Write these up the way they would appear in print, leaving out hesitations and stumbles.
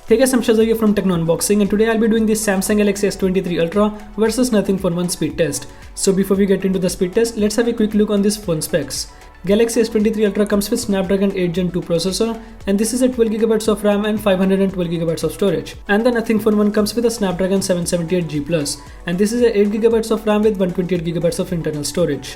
Hey guys, I'm Shazza here from Techno Unboxing, and today I'll be doing the Samsung Galaxy S23 Ultra versus Nothing Phone 1 speed test. So before we get into the speed test, let's have a quick look on this phone specs. Galaxy S23 Ultra comes with Snapdragon 8 Gen 2 processor, and this is at 12GB of RAM and 512GB of storage. And the Nothing Phone 1 comes with a Snapdragon 778G+, and this is a 8GB of RAM with 128GB of internal storage.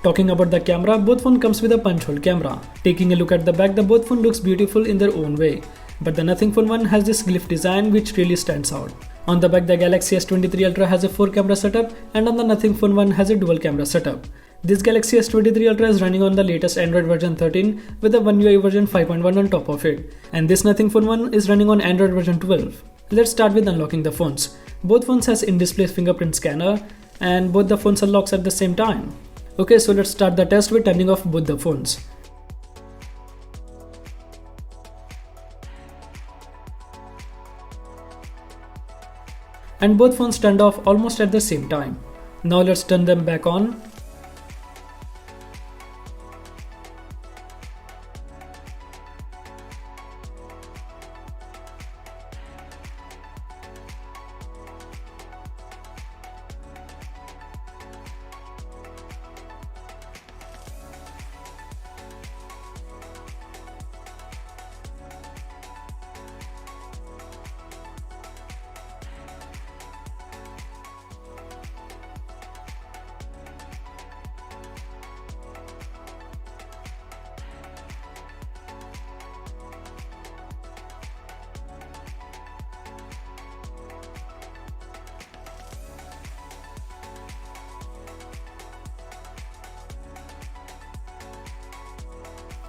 Talking about the camera, both phone comes with a punch hole camera. Taking a look at the back, the both phone looks beautiful in their own way. But the Nothing Phone 1 has this glyph design which really stands out. On the back, the Galaxy S23 Ultra has a 4 camera setup, and on the Nothing Phone 1 has a dual camera setup. This Galaxy S23 Ultra is running on the latest Android version 13 with a One UI version 5.1 on top of it. And this Nothing Phone 1 is running on Android version 12. Let's start with unlocking the phones. Both phones has in-display fingerprint scanner, and both the phones unlocks at the same time. Okay, so let's start the test with turning off both the phones. And both phones turned off almost at the same time. Now let's turn them back on.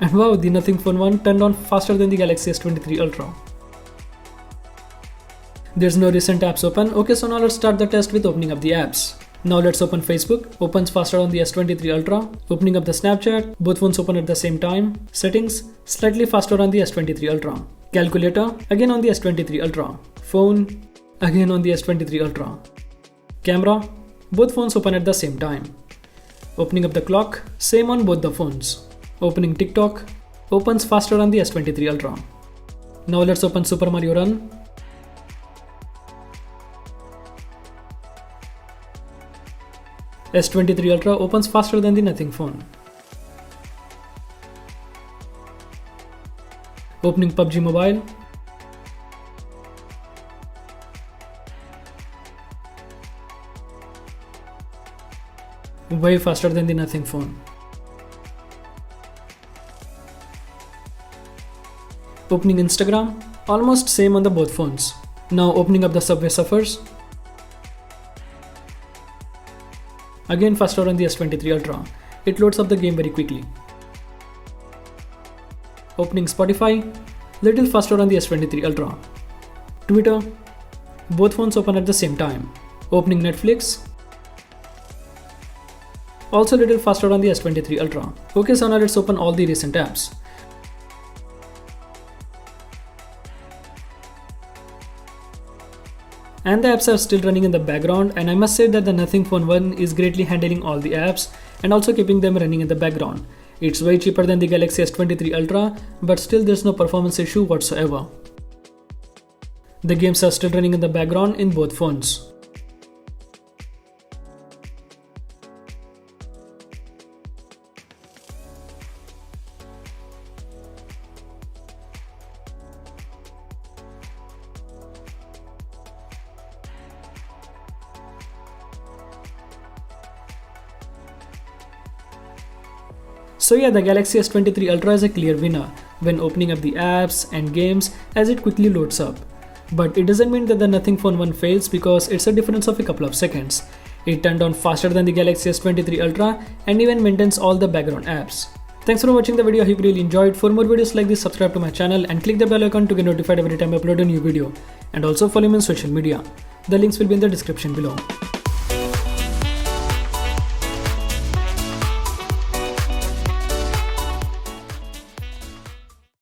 And wow, the Nothing Phone 1 turned on faster than the Galaxy S23 Ultra. There's no recent apps open. Okay, so now let's start the test with opening up the apps. Now let's open Facebook. Opens faster on the S23 Ultra. Opening up the Snapchat. Both phones open at the same time. Settings, slightly faster on the S23 Ultra. Calculator, again on the S23 Ultra. Phone, again on the S23 Ultra. Camera, both phones open at the same time. Opening up the clock, same on both the phones. Opening TikTok, opens faster on the S23 Ultra. Now let's open Super Mario Run. S23 Ultra opens faster than the Nothing Phone. Opening PUBG Mobile. Way faster than the Nothing Phone. Opening Instagram, almost same on the both phones. Now opening up the Subway Surfers. Again faster on the S23 Ultra. It loads up the game very quickly. Opening Spotify, little faster on the S23 Ultra. Twitter, both phones open at the same time. Opening Netflix, also little faster on the S23 Ultra. Okay, so now let's open all the recent apps. And the apps are still running in the background, and I must say that the Nothing Phone 1 is greatly handling all the apps and also keeping them running in the background. It's way cheaper than the Galaxy S23 Ultra, but still there's no performance issue whatsoever. The games are still running in the background in both phones. So yeah, the Galaxy S23 Ultra is a clear winner when opening up the apps and games as it quickly loads up. But it doesn't mean that the Nothing Phone 1 fails, because it's a difference of a couple of seconds. It turned on faster than the Galaxy S23 Ultra and even maintains all the background apps. Thanks for watching the video. I hope you really enjoyed. For more videos like this, subscribe to my channel and click the bell icon to get notified every time I upload a new video. And also follow me on social media. The links will be in the description below.